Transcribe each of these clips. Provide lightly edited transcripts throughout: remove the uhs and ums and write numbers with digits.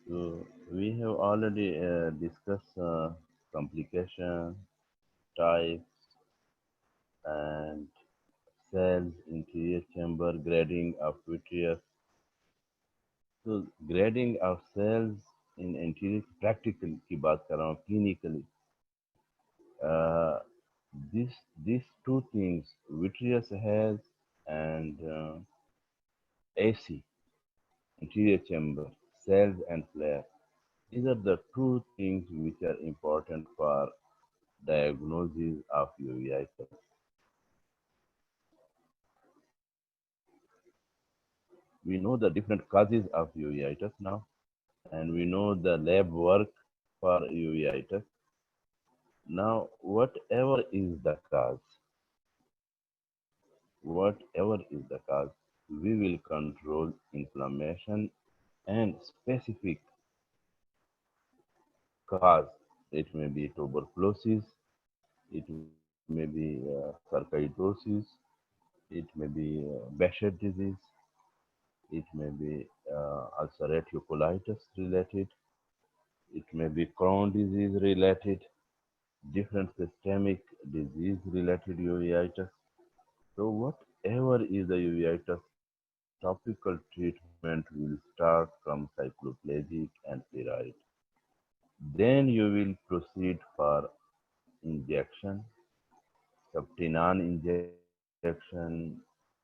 So we have already discussed complication, types, and cells, interior chamber, grading of vitreous. So grading of cells in anterior practical की बात कर रहा हूँ clinically. Uh, this these two things vitreous has and AC interior chamber cells and flare. These are the two things which are important for diagnosis of uveitis. We know the different causes of uveitis now, and we know the lab work for uveitis. Now, whatever is the cause, we will control inflammation and specific cause. It may be tuberculosis, it may be sarcoidosis, it may be Behçet disease, it may be ulcerative colitis related, it may be Crohn disease related, different systemic disease related uveitis. So whatever is the uveitis, topical treatment will start from cycloplegic and steroid. Then you will proceed for injection, subtenon injection,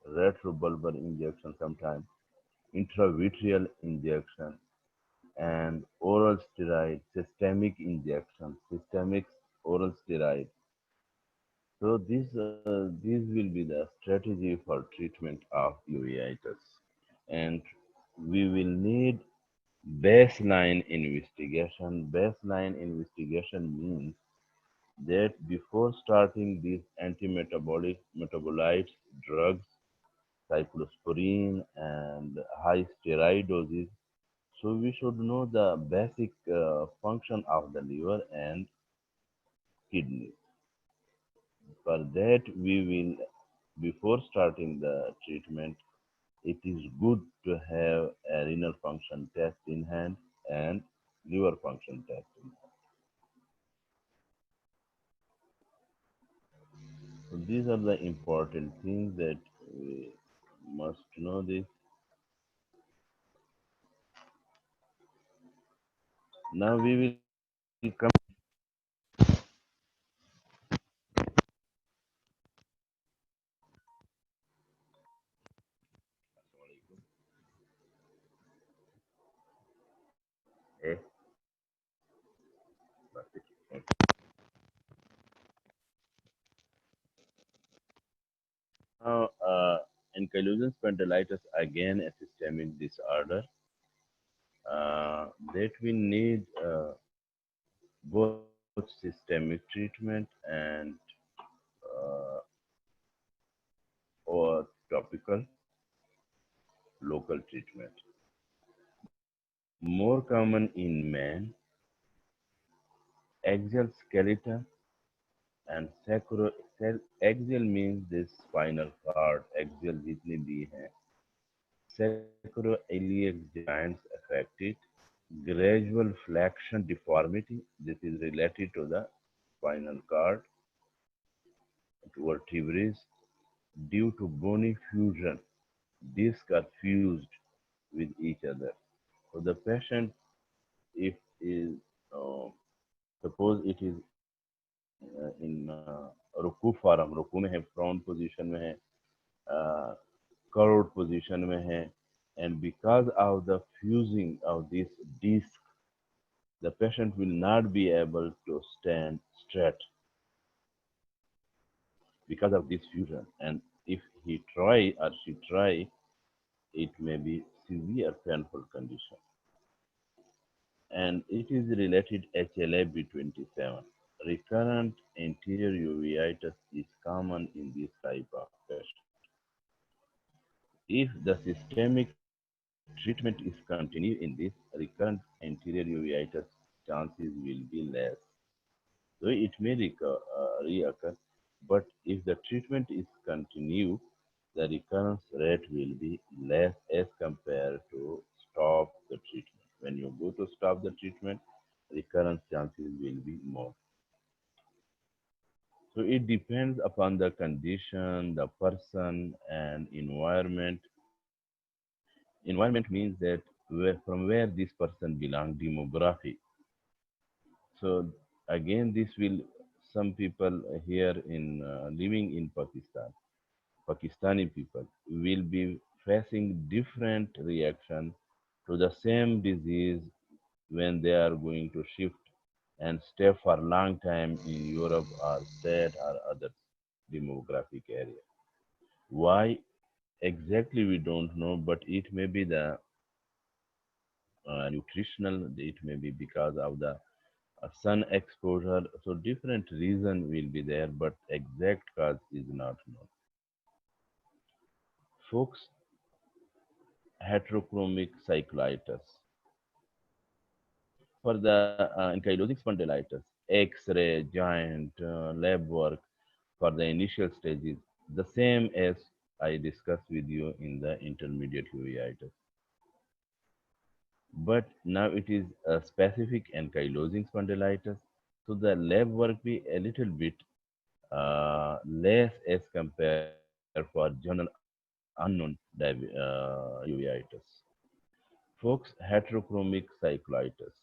retrobulbar injection sometimes, intravitreal injection, and oral steroid, systemic oral steroid. So these will be the strategy for treatment of uveitis, and we will need baseline investigation. Baseline investigation means that before starting these antimetabolic metabolites drugs, cyclosporine and high steroid doses, so we should know the basic function of the liver and kidneys. For that, we will, before starting the treatment, it is good to have a renal function test in hand and liver function test in hand. So these are the important things that we must know this. Now we will come. Eh, Now, ankylosing spondylitis again a systemic disorder that we need both systemic treatment and uh, or topical local treatment. More common in men, axial skeleton and sacro axial means this spinal cord axial जितने भी हैं sacroiliac joints affected, gradual flexion deformity, this is related to the spinal cord, to vertebrae due to bony fusion. Discs are fused with each other. So the patient, if is uh, suppose it is in रुकू form रुकू में है prone position में है curved position में है and because of the fusing of this disc the patient will not be able to stand straight because of this fusion, and if he try or she try it may be severe painful condition, and it is related HLA B27. Recurrent anterior uveitis is common in this type of patient. If the systemic treatment is continued in this recurrent anterior uveitis, chances will be less. So it may reoccur, but if the treatment is continued, the recurrence rate will be less as compared to stop the treatment. When you go to stop the treatment, recurrence chances will be more. So it depends upon the condition, the person, and environment. Environment means that from where this person belongs, demography. So again, this will some people here in living in Pakistan, Pakistani people will be facing different reaction to the same disease when they are going to shift and stay for a long time in Europe or state or other demographic area. Why exactly we don't know, but it may be the nutritional, it may be because of the sun exposure. So different reason will be there, but exact cause is not known. Folks, heterochromic cyclitis. For the ankylosing spondylitis, X-ray, giant, lab work for the initial stages, the same as I discussed with you in the intermediate uveitis. But now it is a specific ankylosing spondylitis, so the lab work be a little bit less as compared for general unknown uveitis. Folks, heterochromic cyclitis.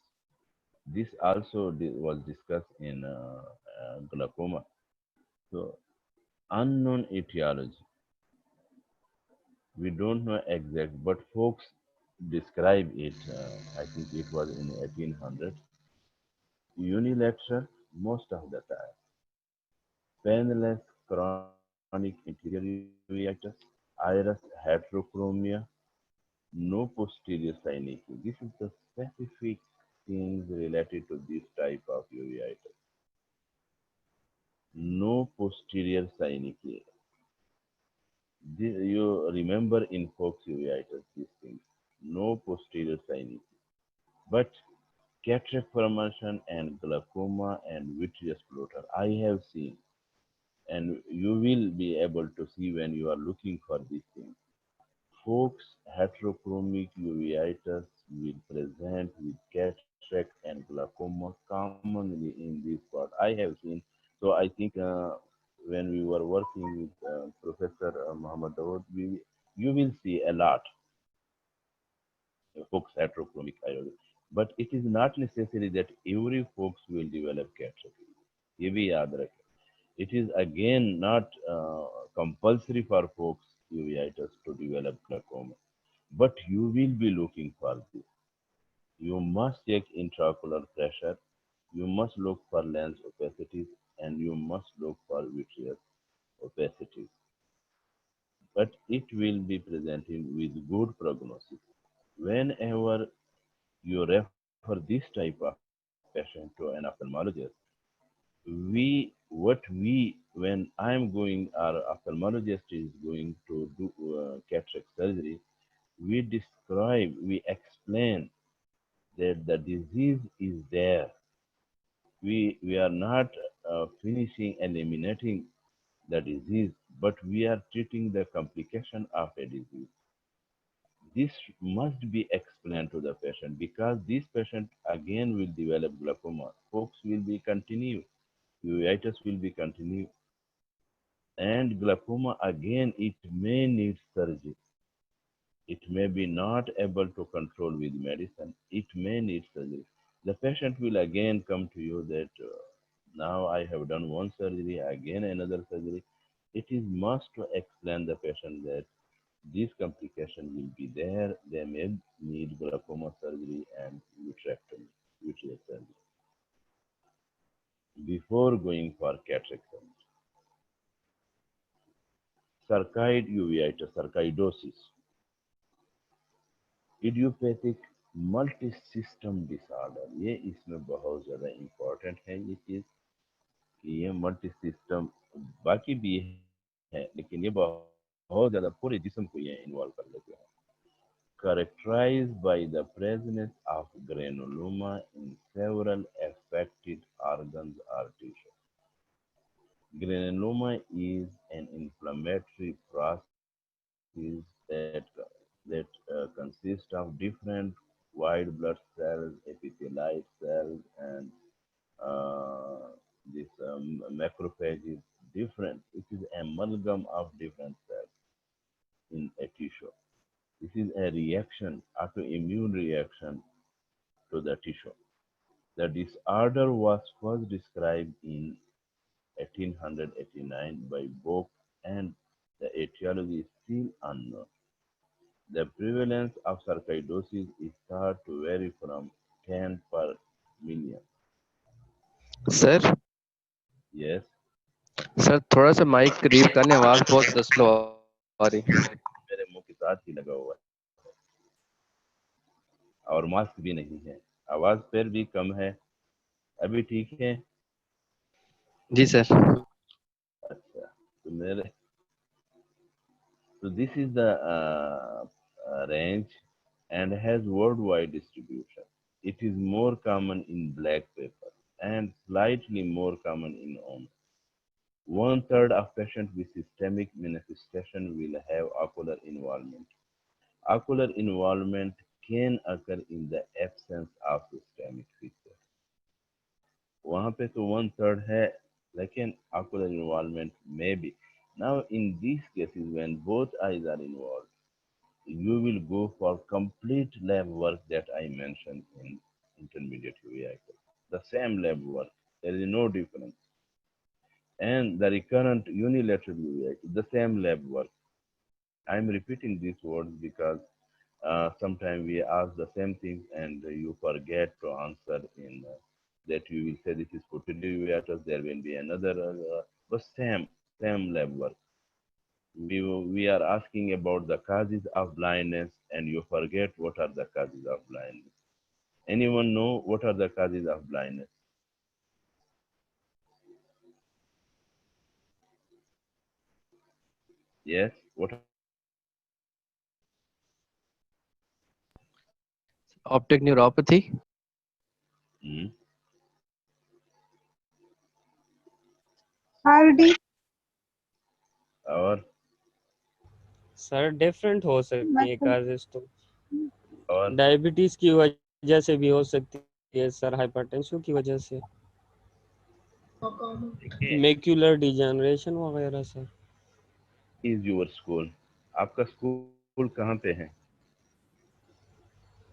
This also was discussed in glaucoma. So, unknown etiology. We don't know exact, but folks describe it. I think it was in 1800. Unilateral most of the time. Painless chronic inferior uveitis. Iris heterochromia. No posterior synechiae. This is the specific things related to this type of uveitis. No posterior synechiae. You remember in folks uveitis these things. No posterior synechiae. But cataract formation and glaucoma and vitreous floater, I have seen, and you will be able to see when you are looking for these things. Folks, heterochromic uveitis will present with cataract and glaucoma commonly in this part. I have seen. So I think when we were working with Professor Muhammad Dawood, you will see a lot folks heterochromic iris. But it is not necessary that every folks will develop cataract. ये भी याद रखें. It is again not compulsory for folks uveitis to develop glaucoma, but you will be looking for this. You must check intraocular pressure, you must look for lens opacities, and you must look for vitreous opacities. But it will be presenting with good prognosis. Whenever you refer this type of patient to an ophthalmologist, when I'm going, our ophthalmologist is going to do cataract surgery, we explain that the disease is there. We are not finishing eliminating the disease, but we are treating the complication of a disease. This must be explained to the patient because this patient again will develop glaucoma. Folks will be continued, uveitis will be continued, and glaucoma again it may need surgery. It may be not able to control with medicine. It may need surgery. The patient will again come to you that now I have done one surgery, again another surgery. It is must to explain the patient that this complication will be there. They may need glaucoma surgery and vitrectomy, vitreous surgery before going for cataract surgery. Sarcoid uveitis, sarcoidosis, idiopathic multi system disorder, ये इसमें बहुत ज़्यादा important है ये चीज़ कि ये multi system बाकी भी है लेकिन ये बहुत ज़्यादा पूरे जिस्म को ये इन्वॉल्व कर लेते हैं. Characterized by the presence of granuloma in several affected organs or tissues. Granuloma is an inflammatory process that consists of different white blood cells, epithelial cells, and this macrophage is different. It is amalgam of different cells in a tissue. This is a reaction, autoimmune reaction to the tissue. The disorder was first described in 1889 by Bock, and the etiology is still unknown. The prevalence of sarcoidosis is thought to vary from 10 per million. Sir Yes, sir थोड़ा सा mic करीब करने, आवाज बहुत slow आ रही. मेरे मुंह के साथ ही लगा हुआ है और मास्क भी नहीं है. आवाज फिर भी कम है. अभी ठीक है. जी सर. अच्छा, तो मेरे so this is the range and has worldwide distribution. It is more common in black pepper and slightly more common in almonds. One third of patients with systemic manifestation will have ocular involvement. Ocular involvement can occur in the absence of systemic feature. वहाँ पे तो one third है, लेकिन ocular involvement may be. Now, in these cases, when both eyes are involved, you will go for complete lab work that I mentioned in intermediate uveitis. The same lab work, there is no difference. And the recurrent unilateral uveitis, the same lab work. I'm repeating these words because sometimes we ask the same thing and you forget to answer in that you will say this is putative uveitis, there will be another, but same lab work. We are asking about the causes of blindness and you forget what are the causes of blindness. Anyone know what are the causes of blindness? Yes, what are the causes of blindness? Optic neuropathy. Hmm? RD, और sir different हो सकती है मतलब causes तो. और diabetes की वजह से भी हो सकती है सर, हाइपरटेंशन की वजह से, देखिए, मैक्यूलर डिजेनरेशन वगैरह सर. इज योर स्कूल, आपका स्कूल कहाँ पे है?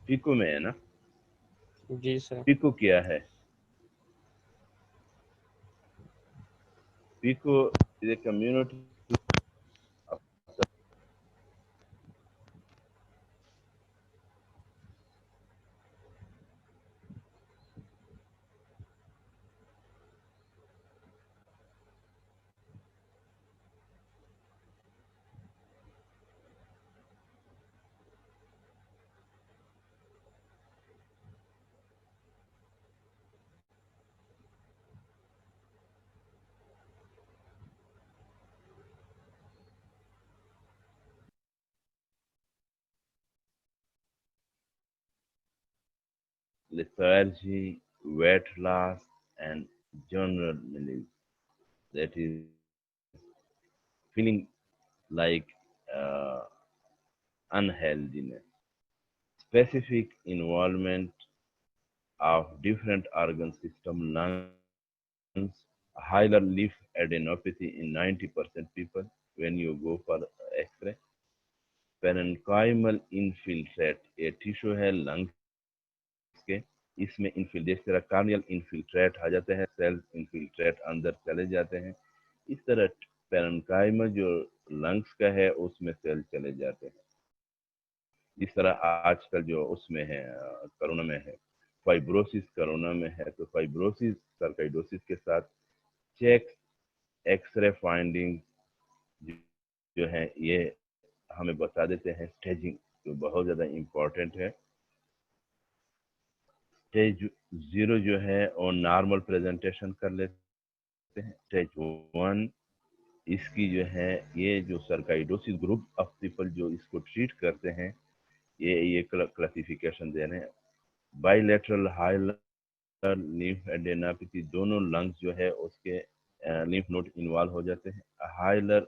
पीको में है ना? जी सर. पीको क्या है? Pico is a community of lethargy, weight loss, and general malaise. That is feeling like uh, unhealthiness. Specific involvement of different organ system, lungs, hilar leaf adenopathy in 90% people when you go for X-ray. Parenchymal infiltrate, ये tissue है lungs के, इसमें infill जिस तरह corneal infiltrate आ जाते हैं, sales infiltrate अंदर चले जाते हैं, इस तरह पेरेन्काइमा जो लंग्स का है उसमें सेल चले जाते हैं. जिस तरह आजकल जो उसमें है कोरोना में है, फाइब्रोसिस कोरोना में है, तो फाइब्रोसिस सर्काइडोसिस के साथ चेक एक्सरे फाइंडिंग जो है ये हमें बता देते हैं स्टेजिंग, जो बहुत ज़्यादा इम्पोर्टेंट है. स्टेज 0 जो है वो नॉर्मल प्रेजेंटेशन कर लेते हैं. स्टेज 1 इसकी जो है ये जो सर्काइडोसिस ग्रुप ऑफ पीपल जो इसको ट्रीट करते हैं ये क्लासिफिकेशन दे रहे हैं. बाइलेटरल हाइलर लिम्फ एडेनोपैथी, दोनों लंग्स जो है उसके लिम्फ नोड इन्वॉल्व हो जाते हैं. Hilar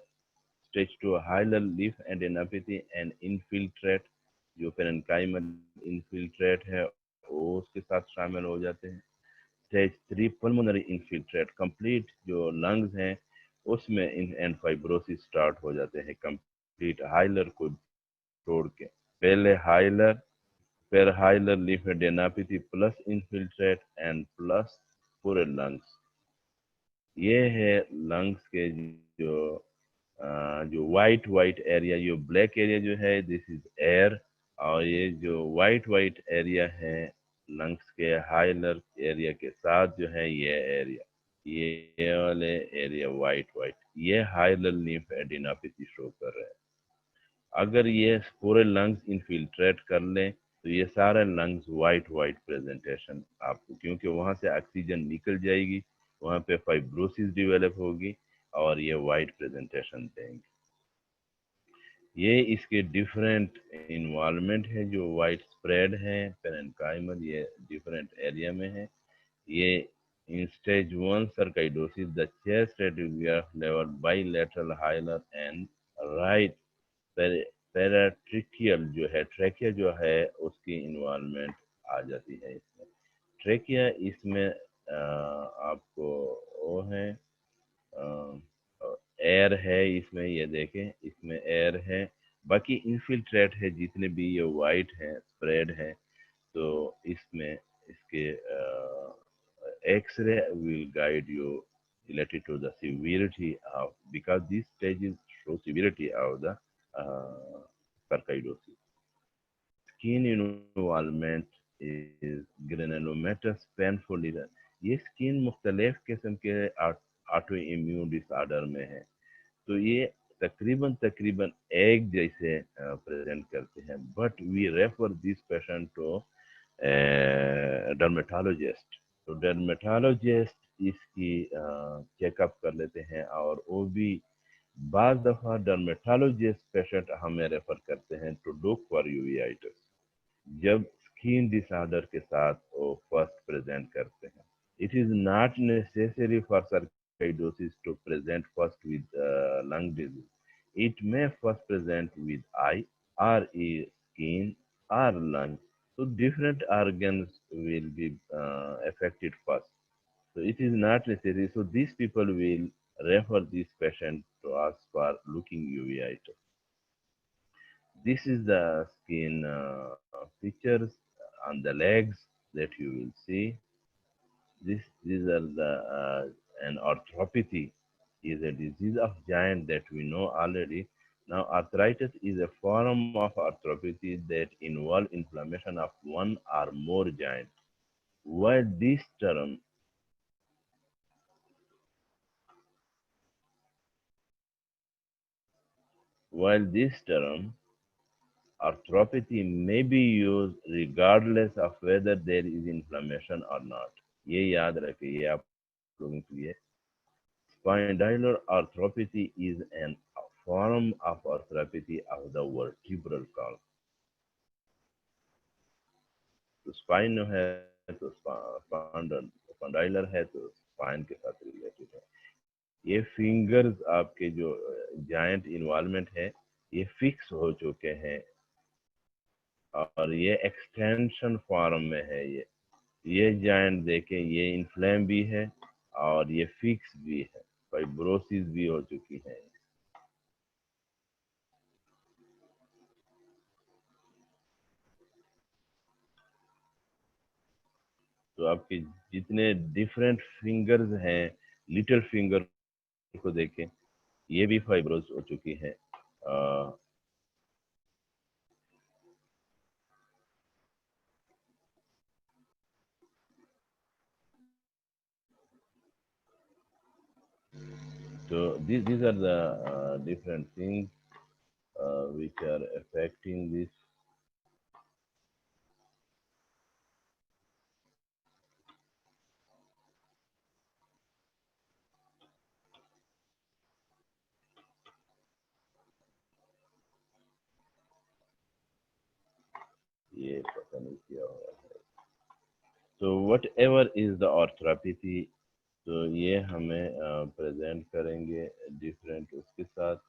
stage 2 hilar leaf adenopathy and infiltrate جو پیرنکائمل انفلٹریٹ ہے وہ اس کے ساتھ شامل ہو جاتے ہیں. اسٹیج 3 پلمونری انفلٹریٹ کمپلیٹ جو لنگز ہیں اس میں اینڈ فائبروسس اسٹارٹ ہو جاتے ہیں کمپلیٹ ہائلر کو چھوڑ کے. پہلے ہائلر پھر ہائلر لیمفیڈیناپیتھی پلس انفلٹریٹ اینڈ پلس پورے لنگس. یہ ہے لنگس کے جو جو وائٹ ایریا جو بلیک ایریا جو ہے دس از ایئر, اور یہ جو وائٹ ایریا ہے لنگس کے ہائلر ایریا کے ساتھ جو ہے یہ ایریا, یہ والے ایریا وائٹ یہ ہائلر لیمفیڈیناپیتھی شو کر رہے ہیں. اگر یہ پورے لنگس انفلٹریٹ کر لیں تو یہ سارے لنگس وائٹ پریزنٹیشن آپ کو, کیونکہ وہاں سے آکسیجن نکل جائے گی, وہاں پہ فائبروسس ڈیولپ ہوگی اور یہ وائٹ پریزنٹیشن دیں گے. یہ اس کے ڈیفرنٹ انوالومنٹ ہے جو وائٹ اسپریڈ ہیں پیرنکائمل, یہ ڈیفرنٹ ایریا میں ہے. یہ in stage 1 sarcoidosis the chest radiograph level bilateral hilar and right paratracheal جو ہے ٹریکیا جو ہے اس کی انوالومنٹ آ جاتی ہے. اس میں ٹریکیا اس میں آپ کو وہ ہے ایئر ہے, اس میں یہ دیکھیں اس میں ایئر ہے, باقی انفلٹریٹ ہے جتنے بھی یہ وائٹ ہیں اسپریڈ ہیں. تو اس میں اس کے X ray will guide you related to the severity of, because these stages show severity of the sarcoidosis. Skin involvement is granulomatous painful. یہ سکین مختلف قسم کے آٹو امیون ڈس آرڈر میں ہے, تو یہ تقریباً ایک جیسے پریزنٹ کرتے ہیں, but we refer this patient to dermatologist. تو ڈرمیٹالوجسٹ اس کی چیک اپ کر لیتے ہیں, اور وہ بھی بعض دفعہ ڈرمیٹالوجسٹ پیشنٹ ہمیں ریفر کرتے ہیں ٹو لک فار یوویائٹس جب اسکن ڈس آرڈر کے ساتھ وہ فرسٹ پریزنٹ کرتے ہیں. It is not necessary for sarcoidosis to present first with lung disease. It may first present with eye or skin or lung. So different organs will be affected first. So it is not necessary. So these people will refer this patient to us for looking uveitis. This is the skin features on the legs that you will see. These are the an arthropathy is a disease of giant that we know already. Now, arthritis is a form of arthropathy that involve inflammation of one or more joints. While this term arthropathy may be used regardless of whether there is inflammation or not. یہ یاد رکھیں, یہ آپ لوگوں کے لیے. Spondylar arthropathy is an form of arthropathy of the vertebral column. تو spine ہے تو spondylar ہے تو spine کے ساتھ ریلیٹڈ ہے. یہ فنگرز آپ کے جو جائنٹ انوالومنٹ ہے یہ فکس ہو چکے ہیں, اور یہ ایکسٹینشن فارم میں ہے. یہ جائنٹ دیکھیں یہ انفلیم بھی ہے اور یہ فکس بھی ہے, فائبروسس بھی ہو چکی ہے. تو آپ کے جتنے ڈفرینٹ فنگرز ہیں, لٹل فنگر کو دیکھیں یہ بھی فائبروس ہو چکی ہے. So these are the different things which are affecting this. یہ پتہ نہیں کیا ہوا ہے. So whatever is the arthropathy, تو یہ ہمیں پریزنٹ کریں گے ڈفرینٹ اس کے ساتھ.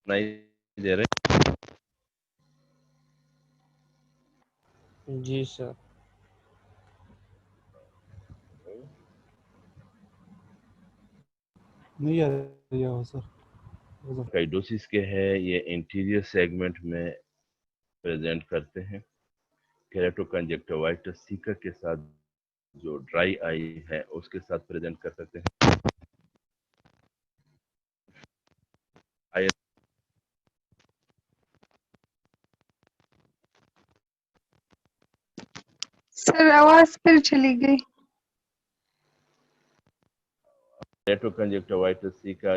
सुनाई दे रहे जी सर। नहीं आ रही आवाज सर। काइडोसिस के है, ये इंटीरियर सेगमेंट में प्रेजेंट करते हैं। केराटोकंजक्टिवाइटिस सीका के साथ जो ड्राई आई है उसके साथ प्रेजेंट कर सकते हैं। आई सर आवाज फिर चली गई। Keratoconjunctivitis sicca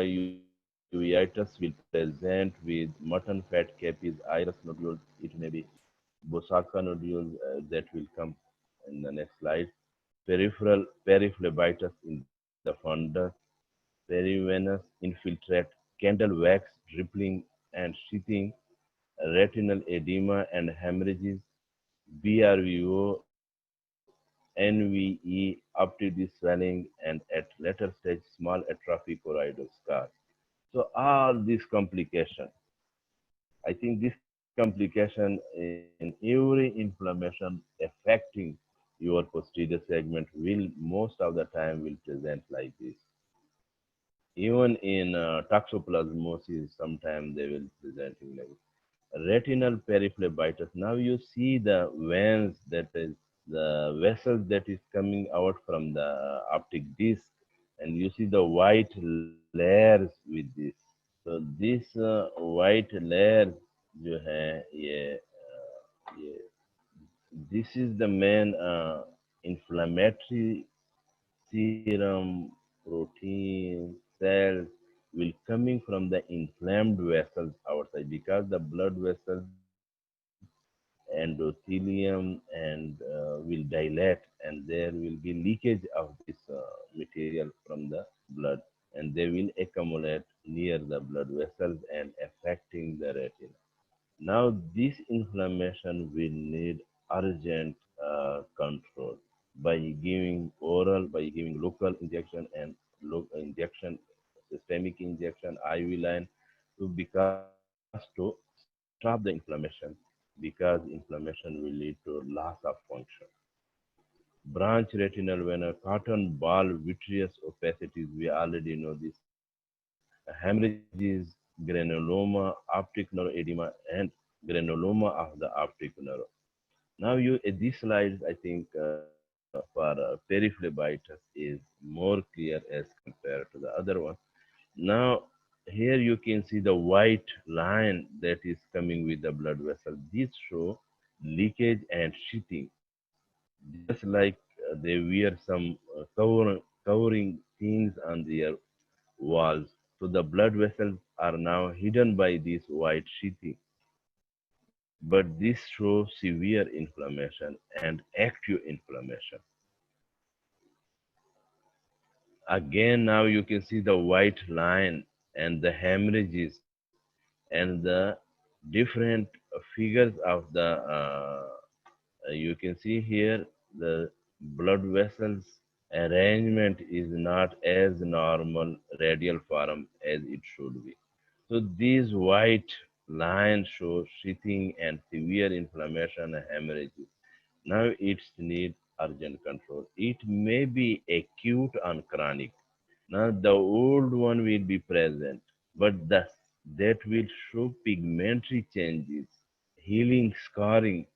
uveitis will present with mutton fat capes, iris nodules. It may be Bosaka nodules that will come in the next slide. Peripheral periphlebitis in the fundus, perivenous infiltrate, candle wax, dripping and sheathing, retinal edema and hemorrhages, BRVO, NVE, up to the swelling, and at later stage, small atrophy choroidal scar. So all these complications, I think this complication in every inflammation affecting your posterior segment will most of the time will present like this. Even in toxoplasmosis, sometimes they will presenting like retinal periphlebitis. Now you see the veins, that is the vessels that is coming out from the optic disc, and you see the white layers with this. So this white layer जो है ये this is the main inflammatory serum, protein, cells will coming from the inflamed vessels outside, because the blood vessels, endothelium, and will dilate, and there will be leakage of this material from the blood, and they will accumulate near the blood vessels and affecting the retina. Now, this inflammation will need urgent control by giving oral, by giving local injection and injection, systemic injection, IV line, to because to stop the inflammation, because inflammation will lead to loss of function. Branch retinal vein, cotton ball vitreous opacities, we already know this. Hemorrhages, granuloma, optic neuroedema, and granuloma of the optic nerve. Now, these slides, I think, for periphlebitis is more clear as compared to the other one. Now, here you can see the white line that is coming with the blood vessel. These show leakage and sheathing, just like they wear some covering things on their walls. So the blood vessels are now hidden by this white sheathing. But this shows severe inflammation and acute inflammation. Again, now you can see the white line and the hemorrhages and the different figures of the, you can see here the blood vessels arrangement is not as normal radial form as it should be. So these white lines show sheathing and severe inflammation and hemorrhages. Now it's need urgent control. It may be acute and chronic. Now the old one will be present, but that will show pigmentary changes, healing, scarring,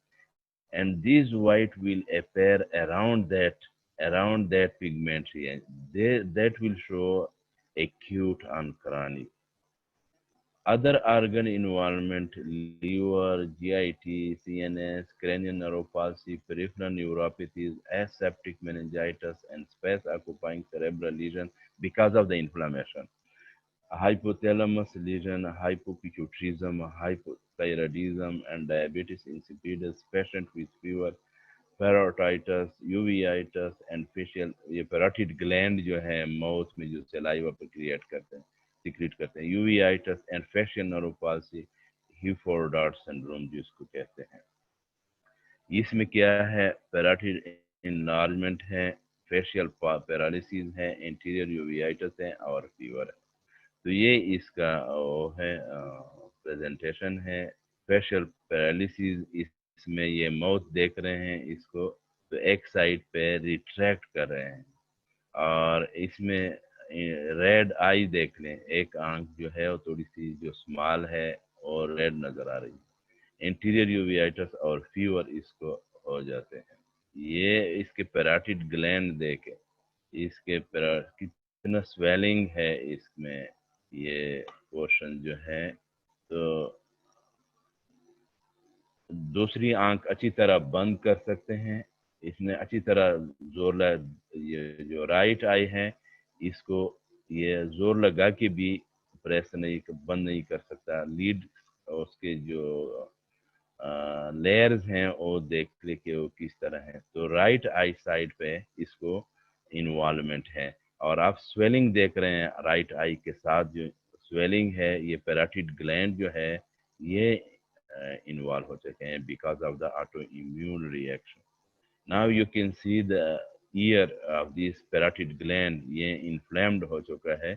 and this white will appear around that pigmentary, and that will show acute and chronic. Other organ involvement, liver, GIT, CNS, cranial neuropathy, peripheral neuropathies, aseptic meningitis, and space occupying cerebral lesion because of the inflammation. Hypothalamus lesion, hypopituitarism, hypothyroidism, and diabetes insipidus, patient with fever, parotitis, uveitis and facial, ये parotid gland जो है mouth में जो saliva पर create करते हैं, secrete करते हैं, यूवीआइटस एंड फेशियल न्यूरोपैथी, हीफोर्डार्ट सिंड्रोम जिसको कहते हैं। इसमें क्या है, पैराटिड इनलार्जमेंट है, फेशियल पैरालिसिस है, इंटीरियर यूवीआइटस है और फीवर है। तो ये इसका वो है presentation ہے. Facial paralysis اس میں یہ mouth دیکھ رہے ہیں اس کو تو ایک سائڈ پہ ریٹریکٹ کر رہے ہیں اور اس میں ریڈ آئی دیکھ لیں ایک آنکھ جو ہے وہ تھوڑی سی جو اسمال ہے اور ریڈ نظر آ رہی ہے. انٹیریئر یوویائٹس اور فیور اس کو ہو جاتے ہیں. یہ اس کے پیراٹڈ گلینڈ دیکھیں اس کے کتنا سویلنگ ہے اس میں یہ پورشن جو ہے. تو دوسری آنکھ اچھی طرح بند کر سکتے ہیں. اس نے اچھی طرح زور یہ جو رائٹ آئی ہے اس کو یہ زور لگا کے بھی پریس نہیں بند نہیں کر سکتا. لیڈ اس کے جو لیئرز ہیں وہ دیکھ لے کہ وہ کس طرح ہیں. تو رائٹ آئی سائڈ پہ اس کو انوالومنٹ ہے اور آپ سویلنگ دیکھ رہے ہیں رائٹ آئی کے ساتھ جو سویلنگ ہے یہ پیراٹڈ گلینڈ جو ہے یہ انوالو ہو چکے ہیں because of the auto immune reaction. Now you can see the ear of this parotid gland یہ انفلیمڈ ہو چکا ہے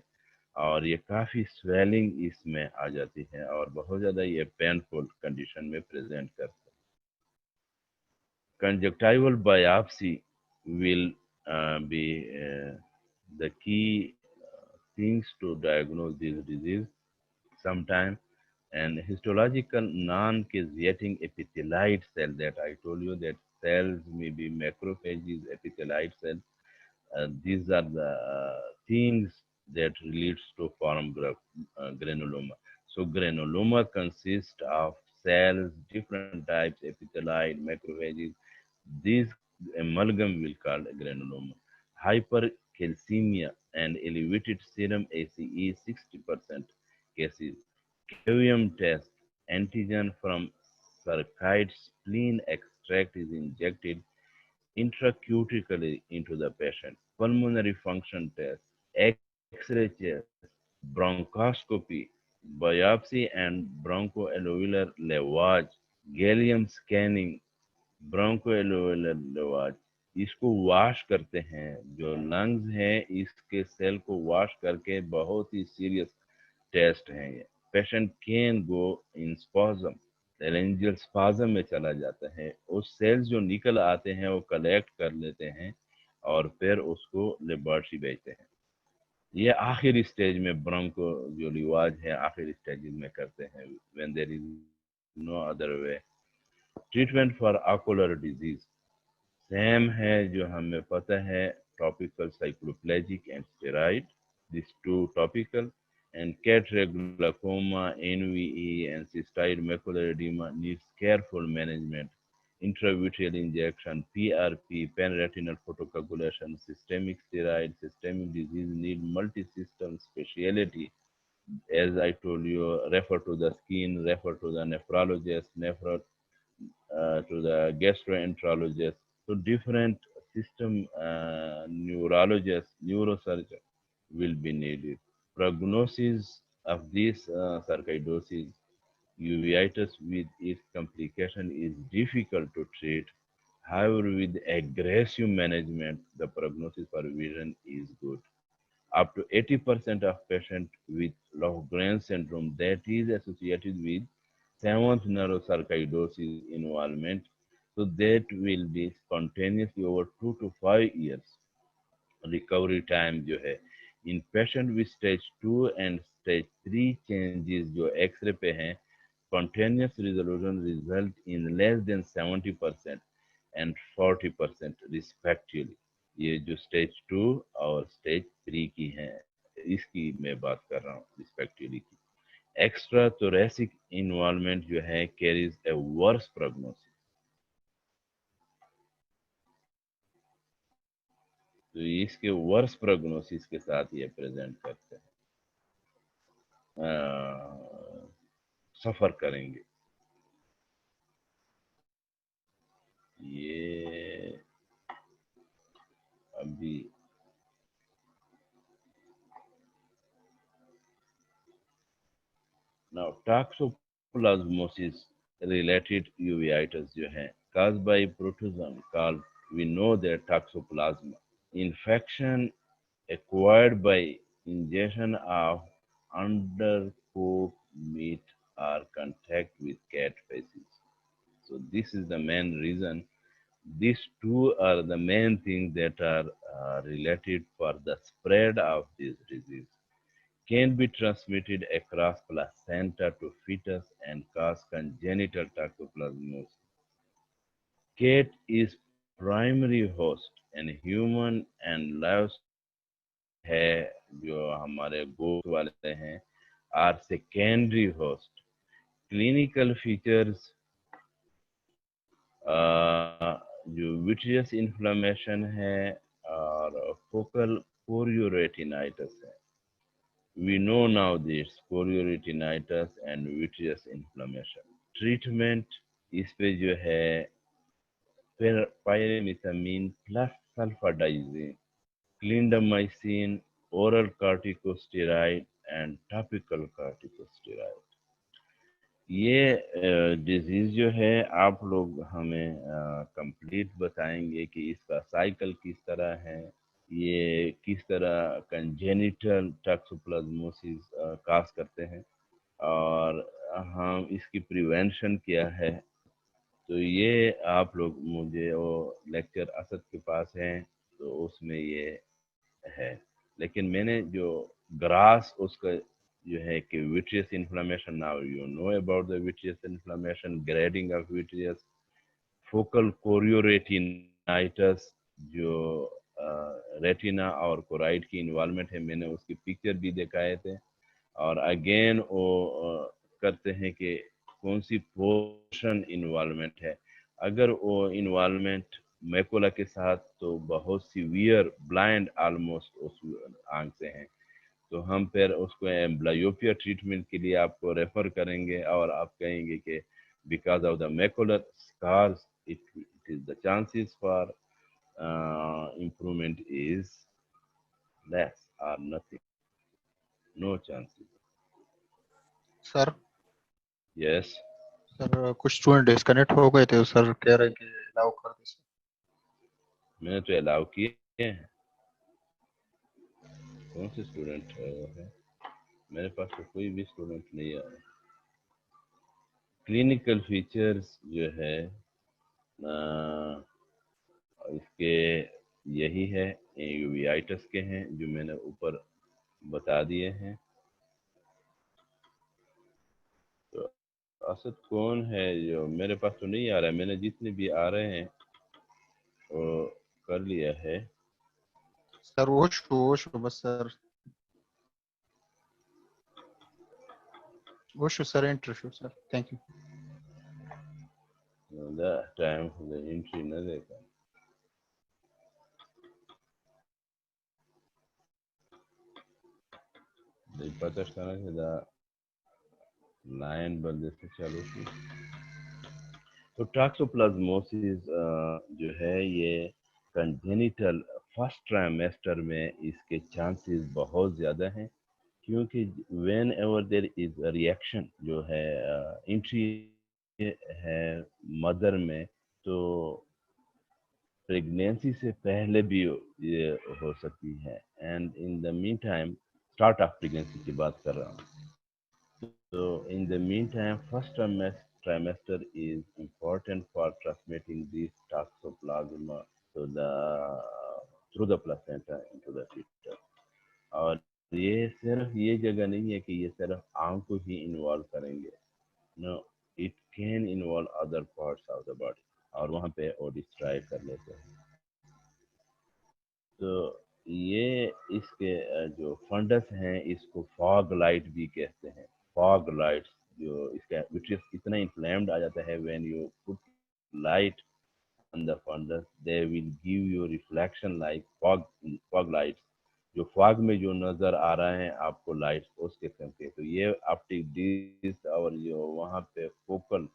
اور یہ کافی سویلنگ اس میں آ جاتی ہے اور بہت زیادہ یہ پینفل کنڈیشن میں پریزنٹ کرتا ہے. کنجکٹائیول بایاپسی ول be the key things to diagnose this disease sometime. And histological non-caseating epithelioid cell that I told you that cells may be macrophages, epithelioid cells. These are the things that leads to form granuloma. So granuloma consists of cells, different types, epithelioid, macrophages. These amalgam will called granuloma. Hypercalcemia and elevated serum ACE 60% cases. Cavium test, antigen from sarcoid spleen extract is injected intracutically into the patient. Pulmonary function test, X-ray test, bronchoscopy, biopsy and bronchoalveolar lavage, gallium scanning, bronchoalveolar lavage. اس کو wash کرتے ہیں جو lungs ہیں اس کے cell کو wash کر کے بہت ہی سیریس ٹیسٹ ہیں. یہ پیشنٹ کین گو ان اسپازم لینجل اسپازم میں چلا جاتا ہے. اس سیلز جو نکل آتے ہیں وہ کلیکٹ کر لیتے ہیں اور پھر اس کو لیبارٹری بھیجتے ہیں. یہ آخری اسٹیج میں برونکو جو لیواج ہے آخری اسٹیج میں کرتے ہیں when there is no other way. Treatment for ocular disease same ہے جو ہمیں پتہ ہے topical cycloplegic and steroid this two topical and cataract, glaucoma, NVE, and cystoid macular edema needs careful management. Intravitreal injection, PRP, pan-retinal photocoagulation, systemic steroid, systemic disease need multi-system speciality. As I told you, refer to the skin, refer to the nephrologist, to the gastroenterologist. So different system neurologists, neurosurgeon will be needed. Prognosis of this sarcoidosis uveitis with its complication is difficult to treat. However, with aggressive management, the prognosis for vision is good. Up to 80% of patients with Lofgren syndrome that is associated with 7th neurosarcoidosis involvement, so that will be spontaneously over 2 to 5 years. Recovery time جو ہے in patient with stage 2 and stage 3 changes جو X-ray پہ ہیں spontaneous resolution result in less than 70% and 40% respectively. یہ جو stage 2 اور stage 3 کی ہیں اس کی میں بات کر رہا ہوں respectively کی. Extra thoracic involvement جو ہے carries a worse prognosis. تو اس کے ورس پروگنوسس کے ساتھ یہ پریزنٹ کرتے ہیں سفر کریں گے. یہ ابھی now toxoplasmosis related uveitis جو ہے caused by protozoan called we know that toxoplasma. Infection acquired by ingestion of undercooked meat or contact with cat faces. So this is the main reason. These two are the main things that are related for the spread of this disease. Can be transmitted across placenta to fetus and cause congenital toxoplasmosis. Cat is primary host and human and livestock है जो हमारे गोट वाले हैं are secondary host. Clinical features जो vitreous inflammation है और focal chorioretinitis है. We know now this chorioretinitis and vitreous inflammation. Treatment इस पे जो है pyrimethamine plus sulfadazine, clindamycin, oral corticosteroid and topical corticosteroid. ये डिजीज जो है आप लोग हमें कंप्लीट बताएंगे कि इसका साइकिल किस तरह है, ये किस तरह कंजेनिटल टॉक्सोप्लाज्मोसिस काज करते हैं और हम इसकी प्रिवेंशन क्या है. तो ये आप लोग मुझे वो लेक्चर असद के पास हैं तो उसमें ये है, लेकिन मैंने जो ग्रास उसका जो है कि vitreous inflammation, now you know about the vitreous inflammation, grading of vitreous, focal chorioretinitis जो रेटिना और कोराइड की इन्वॉल्वमेंट है, मैंने उसकी पिक्चर भी दिखाए थे. और अगेन वो करते हैं कि कौन सी पोर्शन इन्वॉल्वमेंट है. अगर वो इन्वॉल्वमेंट मैकुला के साथ तो बहुत सीवियर ब्लाइंड ऑलमोस्ट उस आंख से हैं, तो हम फिर उसको एम्ब्लायोपिया ट्रीटमेंट के लिए आपको रेफर करेंगे और आप कहेंगे कि because of the macular scars it is the chances for improvement is less or nothing, no chances. Sir Yes, sir कुछ स्टूडेंट डिस्कनेक्ट हो गए थे, सर कह रहे कि अलाउ कर दे सर. मैंने तो अलाउ किए हैं. कौन से स्टूडेंट है? मेरे पास तो कोई भी स्टूडेंट नहीं आया. क्लिनिकल फीचर्स जो है इसके यही है, यूवीआइटिस के हैं जो मैंने ऊपर बता दिए हैं. तो असद कौन है जो मेरे पास तो नहीं आ रहा है, मैंने जितने भी आ रहे हैं वो कर लिया है. सर वो बस सर वो sir interview sir. Thank you. Time entry न देखा. पता चला कि लाइन बंदे से चालू की. तो टॉक्सोप्लाज्मोसिस जो है ये कंजेनिटल फर्स्ट ट्राइमेस्टर में इसके चांसेस बहुत ज़्यादा हैं, क्योंकि whenever there is a reaction जो है एंट्री है मदर में, तो प्रेगनेंसी से पहले भी ये हो सकती है. And in the mean time, start of pregnancy की बात कर रहा हूँ. So in the meantime, first trimester is important for transmitting these toxoplasma to the through the placenta into the fetus. और ये सिर्फ ये जगह नहीं है कि ये सिर्फ आंख को ही इन्वॉल्व करेंगे. No, it can involve other parts of the body और वहाँ पे वो डिस्ट्रॉय कर लेते हैं. तो ये इसके जो फंडस हैं इसको फॉग लाइट भी कहते हैं. फॉग लाइट्स जो इसका विट्रियस इतना इन्फ्लेम्ड आ जाता है, when you put light on the fundus they will give you reflection like fog lights. जो फॉग में जो नज़र आ रहे हैं आपको लाइट्स उस किस्म के. तो ये ऑप्टिक डिस्क और जो वहाँ पे फोकल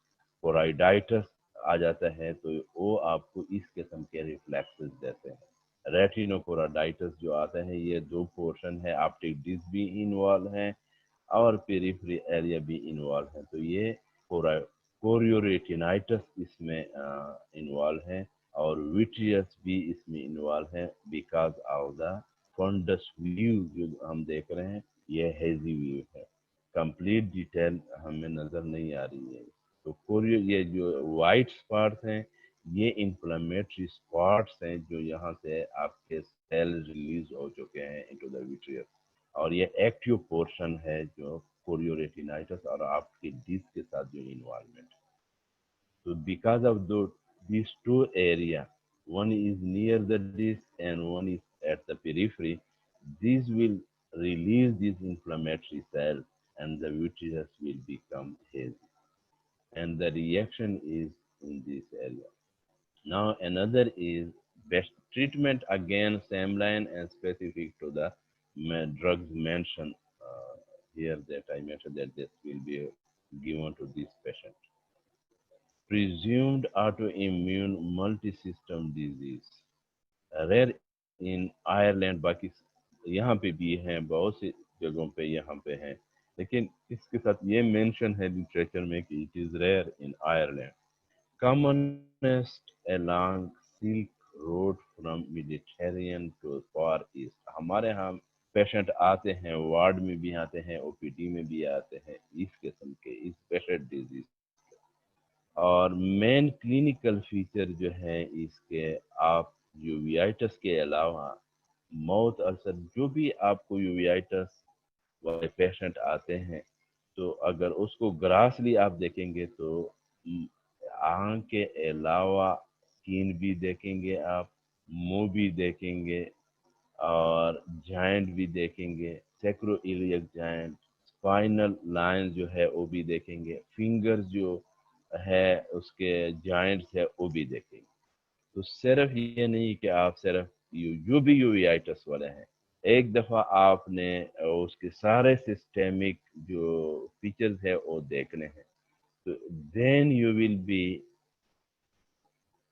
कोराइडाइटिस आ जाता है तो वो आपको इस किस्म के रिफ्लेक्सेस देते हैं. रेटिनोकोराइडाइटिस जो आता है ये दो पोर्शन है, ऑप्टिक डिस्क भी इन्वॉल्व है और पेरिफेरी एरिया भी इन्वॉल्व है. तो ये कोरियोरेटिनाइटिस इसमें इन्वॉल्व है और विट्रियस भी इसमें इन्वॉल्व है because of the fundus view जो हम देख रहे हैं, ये हेजी व्यू है. کمپلیٹ ڈیٹیل ہمیں نظر نہیں آ رہی ہے. تو کوریو یہ جو وائٹ اسپاٹس ہیں یہ انفلیمیٹری اسپاٹس ہیں جو یہاں سے آپ کے سیل ریلیز ہو چکے ہیں انٹو دا ویٹریس, اور یہ ایکٹیو پورشن ہے جو کوریو ریٹینائٹس اور آپ کی ڈسک کے ساتھ جو involvement. So because of these two area, one is near the disc and one is at the periphery, these will release these inflammatory cells and the vitreous will become hazy. And the reaction is in this area. Now another is best treatment, again same line and specific to the drugs mentioned here that I mentioned that this will be given to this patient. Presumed autoimmune multisystem disease, rare in Ireland. باقی یہاں پہ بھی ہیں, بہت سی جگہوں پہ یہاں پہ ہیں, لیکن اس کے ساتھ یہ مینشن ہے لٹریچر میں کہ it is rare in Ireland. Commonest along Silk Road from Mediterranean to Far East. ہمارے ہاں پیشنٹ آتے ہیں, وارڈ میں بھی آتے ہیں, او پی ڈی میں بھی آتے ہیں اس قسم کے اس پیشنٹ ڈیزیز. اور مین کلینکل فیچر جو ہے اس کے, آپ یوویائٹس کے علاوہ موت السر, جو بھی آپ کو یوویائٹس والے پیشنٹ آتے ہیں تو اگر اس کو گراسلی آپ دیکھیں گے تو آنکھ کے علاوہ سکین بھی دیکھیں گے, آپ منہ بھی دیکھیں گے, اور جوائنٹ بھی دیکھیں گے, سیکرو ایلیک جوائنٹ, اسپائنل لائن جو ہے وہ بھی دیکھیں گے, فنگر جو ہے اس کے جوائنٹس ہے وہ بھی دیکھیں گے. تو صرف یہ نہیں کہ آپ صرف جو بھی یوویائٹس والے ہیں, ایک دفعہ آپ نے اس کے سارے سسٹیمک جو فیچرز ہے وہ دیکھنے ہیں, تو then you will be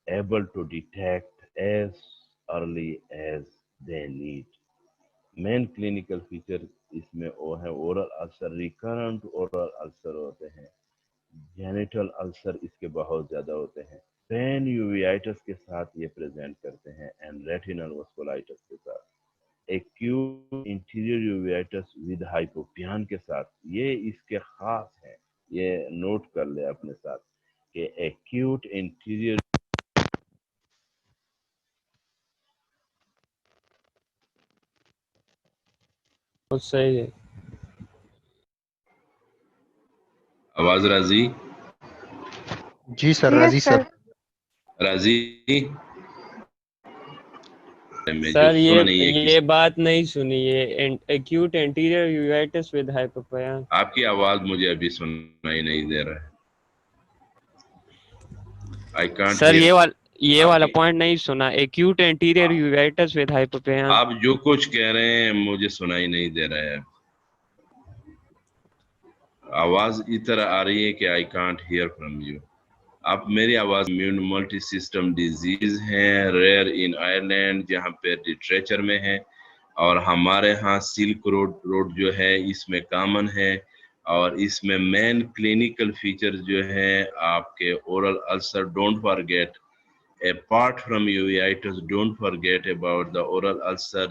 able to detect as early as they need. Main clinical feature اس میں وہ ہے oral ulcer, recurrent oral ulcer ہوتے ہیں, جینیٹل السر اس کے بہت زیادہ ہوتے ہیں, پین یوویائٹس کے ساتھ یہ پریزنٹ کرتے ہیں, اینڈ ریٹینل واسکولائٹس کے ساتھ, ایکیوٹ انٹیریور یوویائٹس ود ہائپوپیان کے ساتھ. یہ اس کے خاص ہیں, یہ نوٹ کر لیں اپنے ساتھ کہ ایکیوٹ انٹیریور. بہت صحیح ہے. آواز راضی؟ جی سر, Yes, راضی سر. sir. راضی سر یہ بات نہیں سنی, یہ ایکیوٹ انٹیریور یوویائٹس ود ہائپوپیان. آپ کی آواز مجھے ابھی سنائی نہیں دے رہا ہے. I can't sir hear. یہ والا پوائنٹ نہیں سنا, ایکیوٹ انٹیریور یوویائٹس ود ہائپوپیان. آپ جو کچھ کہہ رہے ہیں مجھے سنائی نہیں دے رہا ہے. آواز اس طرح آ رہی ہے کہ I can't hear from you. آپ میری آواز امیون ملٹی سسٹم ڈیزیز ہیں, ریئر ان آئرلینڈ, جہاں پہ لٹریچر میں ہے, اور ہمارے ہاں سلک روڈ جو ہے اس میں کامن ہے, اور اس میں مین کلینکل فیچر جو ہے آپ کے oral ulcer. Don't forget apart from uveitis, don't forget about the oral ulcer,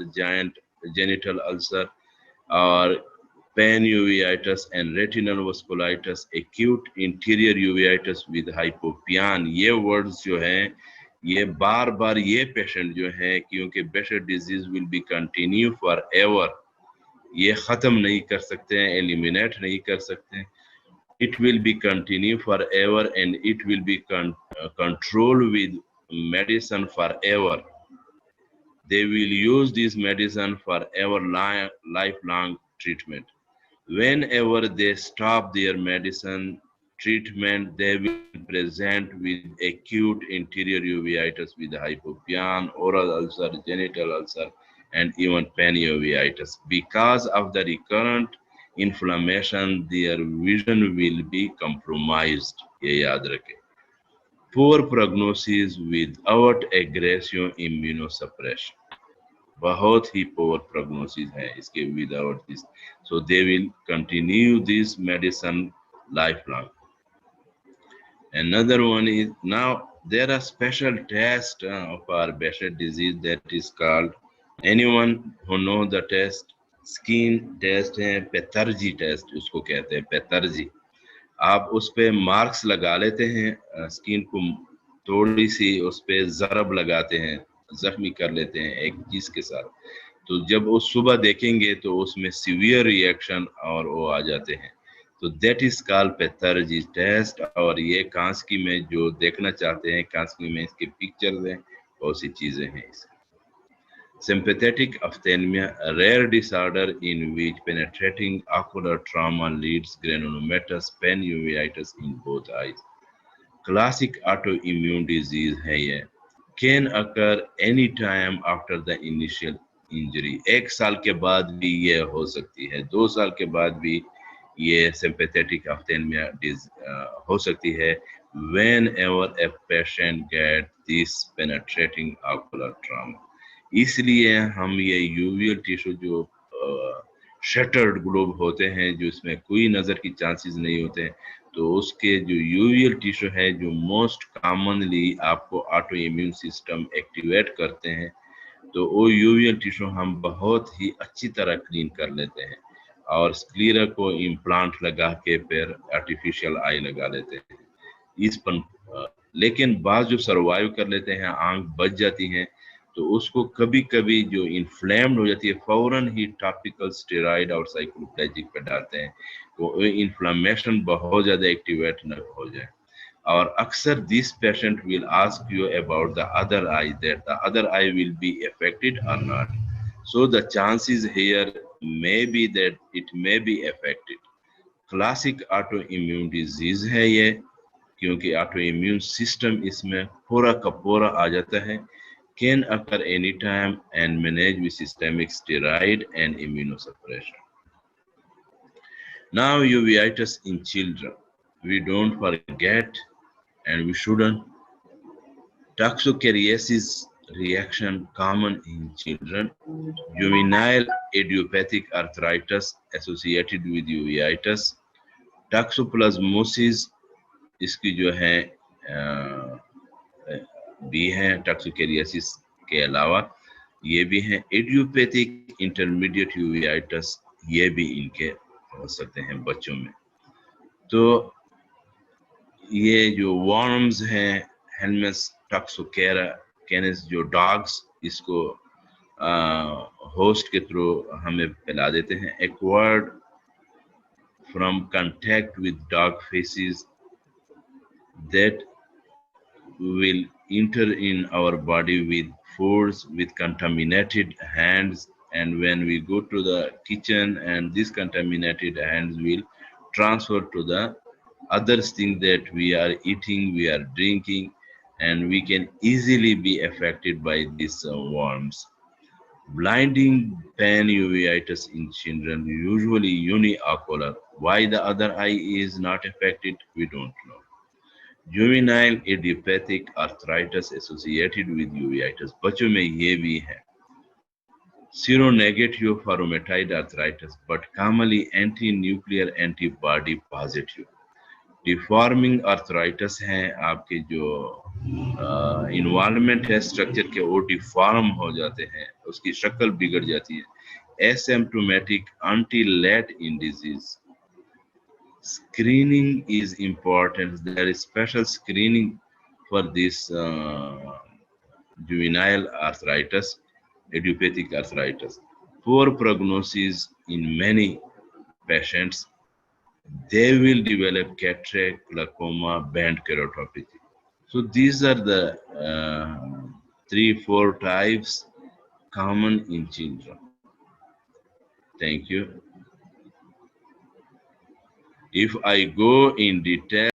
genital ulcer, or panuveitis and retinal vasculitis, acute interior uveitis with hypopyan. یہ words جو ہیں یہ بار بار یہ پیشنٹ جو ہیں, کیونکہ Behcet's disease will be continue for ever, یہ ختم نہیں کر سکتے ہیں, ایلیمینیٹ نہیں کر سکتے ہیں. It will be continue forever and it will be controlled with medicine forever. They will use this medicine forever, lifelong treatment. Whenever they stop their medicine treatment, they will present with acute interior uveitis with hypopyan, oral ulcer, genital ulcer, and even panuveitis. Because of the recurrent inflammation, their vision will be compromised. یہ یاد رکھیں. Poor prognosis without aggressive immunosuppression. بہت ہی poor prognosis ہے اس کے without this. So they will continue this medicine lifelong. Another one is, now there are special tests for Behçet disease that is called, anyone who know the test? Skin test है, pathergy test उसको कहते हैं, पैथर्जी। आप उस पे marks लगा लेते हैं, स्किन को थोड़ी सी उस पे ज़रब लगाते हैं, जख्मी कर लेते हैं एक चीज़ के साथ। तो जब वो सुबह देखेंगे तो उसमें सीवियर रिएक्शन और वो आ जाते हैं, तो दैट इज कॉल्ड पैथर्जी टेस्ट। और ये कांस्की में जो देखना चाहते हैं, कांस्की में इसके पिक्चर्स हैं, बहुत सी चीज़ें हैं इसकी। Sympathetic ophthalmia, a rare disorder in which penetrating ocular trauma leads granulomatous panuveitis in both eyes. Classic autoimmune disease है ये, can occur any time after the initial injury. 1 साल के बाद भी ये हो सकती है, 2 साल के बाद भी ये sympathetic ophthalmia हो सकती है, whenever a patient gets this penetrating ocular trauma. इसलिए हम ये यूवियल टिश्यू जो शटर्ड ग्लोब होते हैं, जो इसमें कोई नज़र की चांसेस नहीं होते हैं, तो उसके जो यूवियल टिश्यू है जो मोस्ट कॉमनली आपको ऑटो इम्यून सिस्टम एक्टिवेट करते हैं, तो वो यूवियल टिश्यू हम बहुत ही अच्छी तरह क्लीन कर लेते हैं और स्क्लीरा को इम्प्लांट लगा के फिर आर्टिफिशियल आई लगा लेते हैं इस पर। लेकिन बाद जो सर्वाइव कर लेते हैं, आंख बच जाती हैं, तो उसको कभी कभी जो इन्फ्लेम्ड हो जाती है, फौरन ही टॉपिकल स्टेरॉइड और साइक्लोप्लेजिक पे डालते हैं, तो इन्फ्लेमेशन बहुत ज़्यादा एक्टिवेट न हो जाए। और अक्सर this patient will ask you about the other eye, that the other eye will be affected और not, so the chances here may be that it may be affected. Classic auto immune disease है ये, क्योंकि auto immune system इसमें पूरा का पूरा आ जाता है, can occur anytime and managed with systemic steroid and immunosuppression. Now, uveitis in children. We don't forget, and we shouldn't. Toxocariasis reaction common in children. Juvenile idiopathic arthritis associated with uveitis. Toxoplasmosis इसकी जो है भी हैं, टॉक्सिकोरियासिस के अलावा ये भी हैं। इडियोपैथिक इंटरमीडिएट यूवेइटिस ये भी इनके हो सकते हैं बच्चों में। तो ये जो वर्म्स हैं, हेलमेस टॉक्सोकेरा कैनिस, जो डॉग्स इसको होस्ट के थ्रू हमें फैला देते हैं, acquired from contact with dog faces that will enter in our body with foods with contaminated hands, and when we go to the kitchen and these contaminated hands will transfer to the other things that we are eating, we are drinking, and we can easily be affected by these worms. Blinding panuveitis in children, usually uniocular. Why the other eye is not affected, we don't know. Juvenile idiopathic arthritis associated with uveitis, बच्चों में ये भी है। Seronegative for rheumatoid arthritis, but commonly anti-nuclear antibody positive. Deforming arthritis हैं, आपके जो involvement है structure के, वो डिफॉर्म हो जाते हैं, उसकी शक्ल बिगड़ जाती है। Asymptomatic until late in disease. Screening is important. There is special screening for this juvenile arthritis, idiopathic arthritis. Poor prognosis in many patients. They will develop cataract, glaucoma, band keratopathy. So these are the 3-4 types common in children. Thank you. If I go in detail,